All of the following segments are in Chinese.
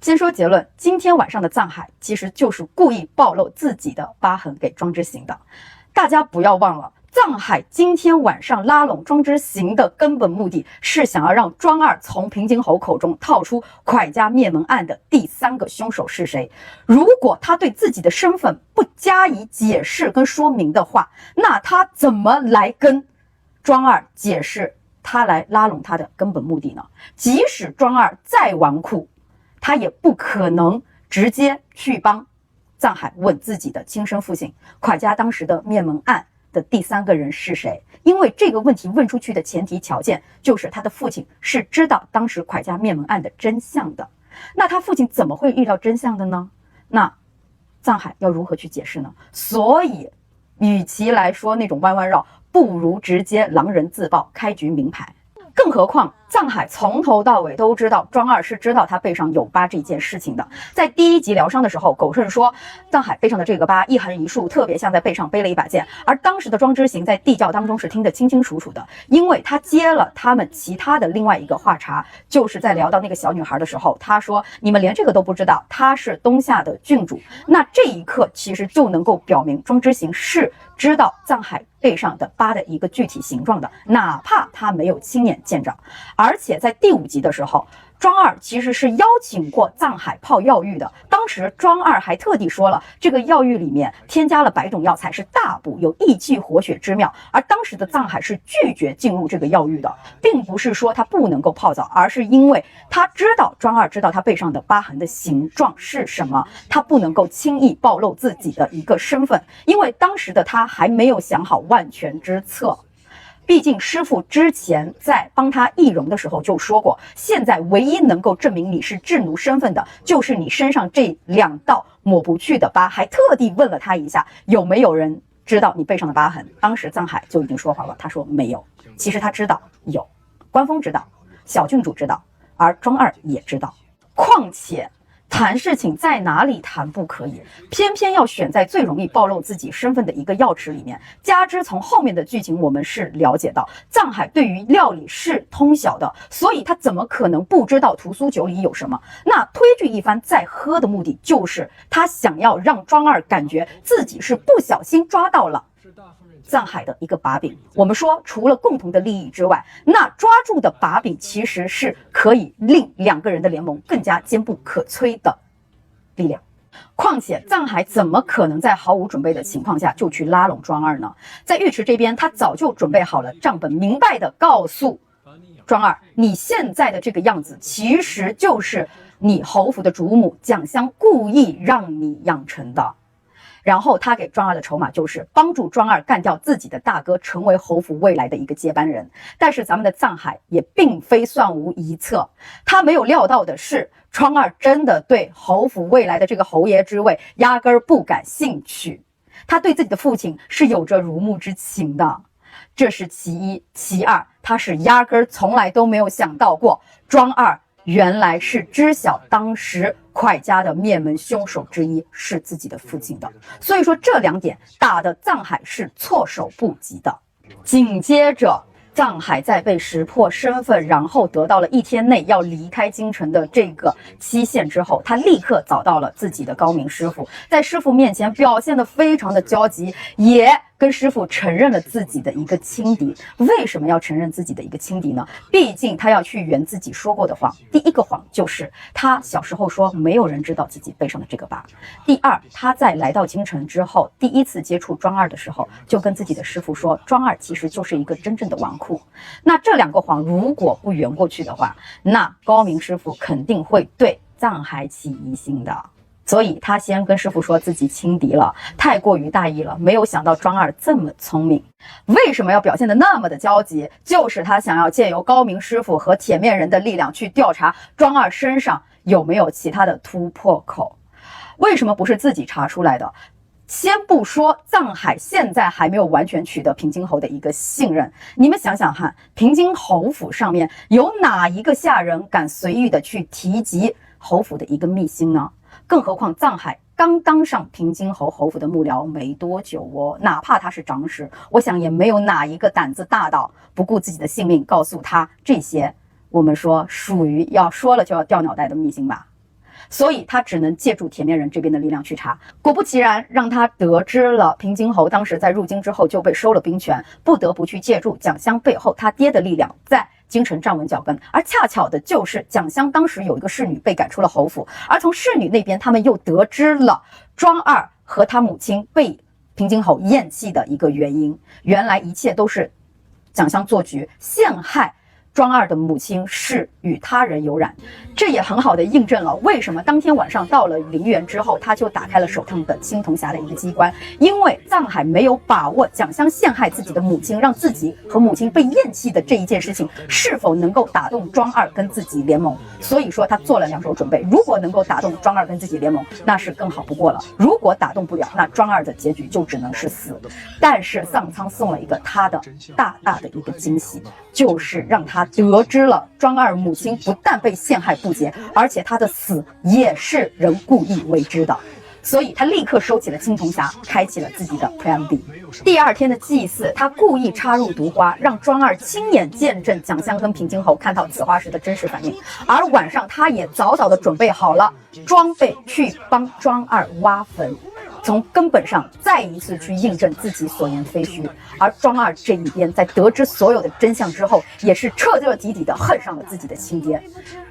先说结论，今天晚上的藏海其实就是故意暴露自己的疤痕给庄之行的。大家不要忘了，藏海今天晚上拉拢庄之行的根本目的是想要让庄二从平津侯口中套出蒯家灭门案的第三个凶手是谁。如果他对自己的身份不加以解释跟说明的话，那他怎么来跟庄二解释他来拉拢他的根本目的呢？即使庄二再纨绔，他也不可能直接去帮藏海问自己的亲生父亲蒯家当时的灭门案的第三个人是谁，因为这个问题问出去的前提条件就是他的父亲是知道当时蒯家灭门案的真相的。那他父亲怎么会遇到真相的呢？那藏海要如何去解释呢？所以与其来说那种弯弯绕，不如直接狼人自爆，开局明牌。更何况藏海从头到尾都知道庄二是知道他背上有疤这件事情的。在第一集疗伤的时候，狗顺说藏海背上的这个疤一横一竖，特别像在背上背了一把剑。而当时的庄之行在地窖当中是听得清清楚楚的，因为他接了他们其他的另外一个话茬，就是在聊到那个小女孩的时候，他说你们连这个都不知道，她是东夏的郡主。那这一刻其实就能够表明庄之行是知道藏海背上的疤的一个具体形状的，哪怕他没有亲眼见着。而且在第5集的时候，庄二其实是邀请过藏海泡药浴的，当时庄二还特地说了，这个药浴里面添加了100种药材，是大补，有益气活血之妙。而当时的藏海是拒绝进入这个药浴的，并不是说他不能够泡澡，而是因为他知道庄二知道他背上的疤痕的形状是什么，他不能够轻易暴露自己的一个身份，因为当时的他还没有想好万全之策。毕竟师父之前在帮他易容的时候就说过，现在唯一能够证明你是智奴身份的，就是你身上这2道抹不去的疤。还特地问了他一下，有没有人知道你背上的疤痕？当时藏海就已经说谎了，他说没有。其实他知道有，官封知道，小郡主知道，而庄二也知道。况且谈事情在哪里谈不可以，偏偏要选在最容易暴露自己身份的一个药池里面。加之从后面的剧情我们是了解到，藏海对于料理是通晓的，所以他怎么可能不知道屠苏酒里有什么？那推剧一番再喝的目的，就是他想要让庄二感觉自己是不小心抓到了藏海的一个把柄。我们说除了共同的利益之外，那抓住的把柄其实是可以令2个人的联盟更加坚不可摧的力量。况且藏海怎么可能在毫无准备的情况下就去拉拢庄二呢？在尉迟这边，他早就准备好了账本，明白的告诉庄二，你现在的这个样子其实就是你侯府的主母蒋襄故意让你养成的。然后他给庄二的筹码就是帮助庄二干掉自己的大哥，成为侯府未来的一个接班人。但是咱们的藏海也并非算无一策，他没有料到的是，庄二真的对侯府未来的这个侯爷之位压根儿不感兴趣，他对自己的父亲是有着如沐之情的，这是其一。其二，他是压根儿从来都没有想到过庄二原来是知晓当时蒯家的灭门凶手之一是自己的父亲的。所以说这2点打的藏海是措手不及的。紧接着藏海在被识破身份，然后得到了1天内要离开京城的这个期限之后，他立刻找到了自己的高明师傅，在师傅面前表现得非常的焦急，也跟师傅承认了自己的一个轻敌。为什么要承认自己的一个轻敌呢？毕竟他要去圆自己说过的谎。第一个谎就是他小时候说没有人知道自己背上的这个疤。第二，他在来到京城之后，第1次接触庄二的时候，就跟自己的师傅说，庄二其实就是一个真正的纨绔。那这2个谎如果不圆过去的话，那高明师傅肯定会对藏海起疑心的。所以他先跟师傅说自己轻敌了，太过于大意了，没有想到庄二这么聪明。为什么要表现得那么的焦急？就是他想要借由高明师傅和铁面人的力量去调查庄二身上有没有其他的突破口。为什么不是自己查出来的？先不说藏海现在还没有完全取得平津侯的一个信任，你们想想看，平津侯府上面有哪一个下人敢随意的去提及侯府的一个秘辛呢？更何况藏海刚当上平津侯侯府的幕僚没多久哦，哪怕他是长史，我想也没有哪一个胆子大到不顾自己的性命告诉他这些我们说属于要说了就要掉脑袋的秘辛吧。所以他只能借助铁面人这边的力量去查。果不其然，让他得知了平津侯当时在入京之后就被收了兵权，不得不去借助蒋襄背后他爹的力量，在京城站稳脚跟。而恰巧的就是蒋襄当时有一个侍女被赶出了侯府，而从侍女那边他们又得知了庄二和他母亲被平津侯厌弃的一个原因。原来一切都是蒋襄做局，陷害庄二的母亲是与他人有染，这也很好的印证了为什么当天晚上到了陵园之后，他就打开了手上的青铜匣的一个机关，因为藏海没有把握蒋襄陷害自己的母亲，让自己和母亲被厌弃的这一件事情是否能够打动庄二跟自己联盟，所以说他做了2手准备。如果能够打动庄二跟自己联盟，那是更好不过了；如果打动不了，那庄二的结局就只能是死。但是上苍送了一个他的大大的一个惊喜，就是让他得知了庄二母亲不但被陷害不解，而且他的死也是人故意为之的。所以他立刻收起了青铜匣，开启了自己的 Plan B。第2天的祭祀，他故意插入毒花，让庄二亲眼见证蒋襄跟平津侯看到此花时的真实反应。而晚上，他也早早的准备好了装备，去帮庄二挖坟，从根本上再一次去印证自己所言非虚。而庄二这一边在得知所有的真相之后，也是彻彻底底的恨上了自己的亲爹。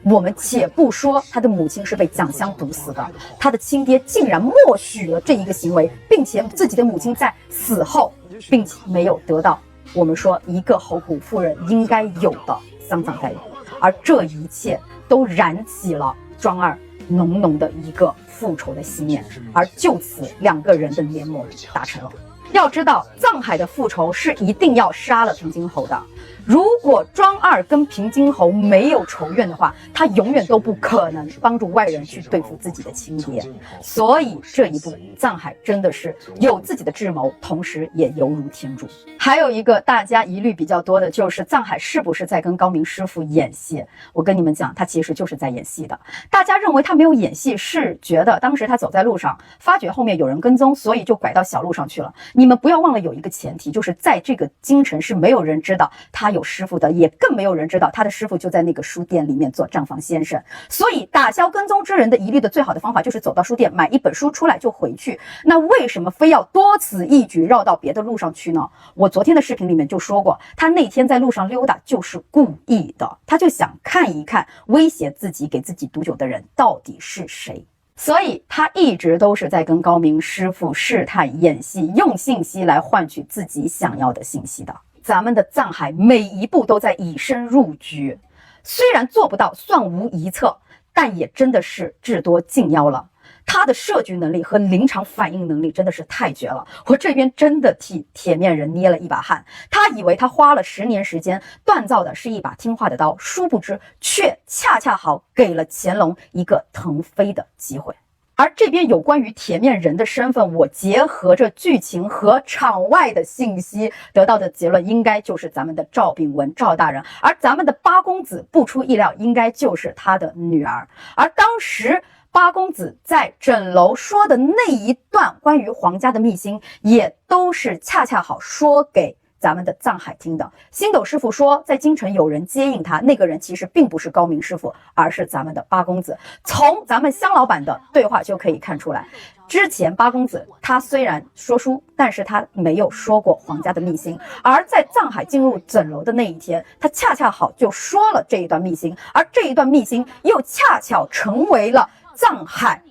我们且不说他的母亲是被蒋襄毒死的，他的亲爹竟然默许了这一个行为，并且自己的母亲在死后并且没有得到我们说一个侯府妇人应该有的丧葬待遇，而这一切都燃起了庄二浓浓的一个复仇的心念，而就此2个人的联盟达成了。要知道，藏海的复仇是一定要杀了平津侯的。如果庄二跟平津侯没有仇怨的话，他永远都不可能帮助外人去对付自己的亲爹。所以这一步，藏海真的是有自己的智谋，同时也犹如天助。还有一个大家疑虑比较多的就是藏海是不是在跟高明师傅演戏？我跟你们讲，他其实就是在演戏的。大家认为他没有演戏，是觉得当时他走在路上，发觉后面有人跟踪，所以就拐到小路上去了。你们不要忘了有一个前提，就是在这个京城是没有人知道他有师傅的，也更没有人知道他的师傅就在那个书店里面做账房先生。所以打消跟踪之人的疑虑的最好的方法就是走到书店买一本书出来就回去。那为什么非要多此一举绕到别的路上去呢？我昨天的视频里面就说过，他那天在路上溜达就是故意的，他就想看一看威胁自己给自己毒酒的人到底是谁。所以他一直都是在跟高明师傅试探演戏，用信息来换取自己想要的信息的。咱们的藏海每一步都在以身入局，虽然做不到算无一策，但也真的是至多近妖了。他的设局能力和临场反应能力真的是太绝了，我这边真的替铁面人捏了一把汗。他以为他花了10年时间锻造的是一把听话的刀，殊不知却恰恰好给了乾隆一个腾飞的机会。而这边有关于铁面人的身份，我结合着剧情和场外的信息得到的结论，应该就是咱们的赵秉文赵大人，而咱们的八公子不出意料，应该就是他的女儿。而当时八公子在枕楼说的那一段关于皇家的秘辛，也都是恰恰好说给咱们的藏海听的。星斗师傅说在京城有人接应他，那个人其实并不是高明师傅，而是咱们的八公子。从咱们香老板的对话就可以看出来，之前八公子他虽然说书，但是他没有说过皇家的秘辛，而在藏海进入枕楼的那一天，他恰恰好就说了这一段秘辛，而这一段秘辛又恰巧成为了藏海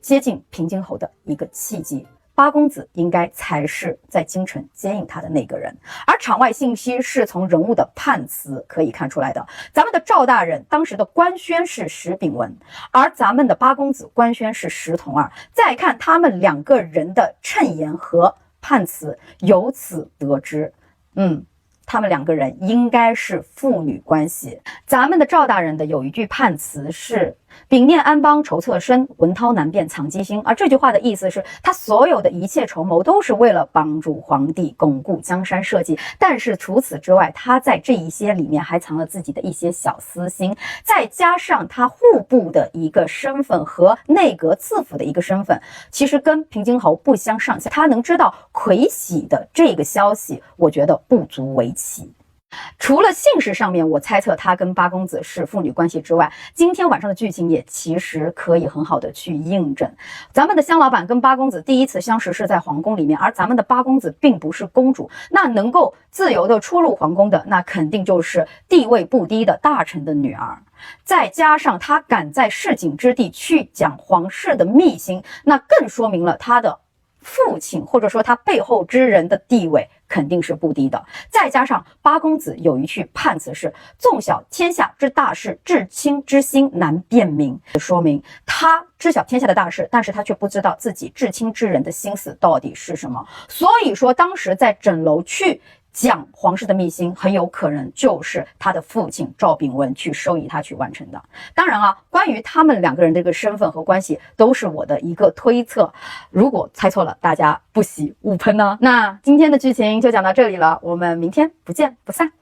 接近平津侯的一个契机。八公子应该才是在京城接应他的那个人，而场外信息是从人物的判词可以看出来的。咱们的赵大人当时的官宣是石秉文，而咱们的八公子官宣是石童儿。再看他们2个人的衬言和判词，由此得知，他们2个人应该是父女关系。咱们的赵大人的有一句判词是秉念安邦筹策深，文韬难辨藏机心，而这句话的意思是他所有的一切筹谋都是为了帮助皇帝巩固江山社稷，但是除此之外，他在这一些里面还藏了自己的一些小私心，再加上他户部的一个身份和内阁次辅的一个身份，其实跟平津侯不相上下。他能知道魁喜的这个消息，我觉得不足为奇。除了姓氏上面，我猜测他跟八公子是父女关系之外，今天晚上的剧情也其实可以很好的去印证。咱们的香老板跟八公子第一次相识是在皇宫里面，而咱们的八公子并不是公主，那能够自由的出入皇宫的，那肯定就是地位不低的大臣的女儿。再加上他敢在市井之地去讲皇室的秘辛，那更说明了他的父亲或者说他背后之人的地位肯定是不低的。再加上八公子有一句判词是纵晓天下之大事，至亲之心难辨明，说明他知晓天下的大事，但是他却不知道自己至亲之人的心思到底是什么。所以说当时在枕楼去讲皇室的秘辛，很有可能就是他的父亲赵秉文去授意他去完成的。当然啊，关于他们两个人的这个身份和关系，都是我的一个推测。如果猜错了，大家不喜勿喷呢。那今天的剧情就讲到这里了，我们明天不见不散。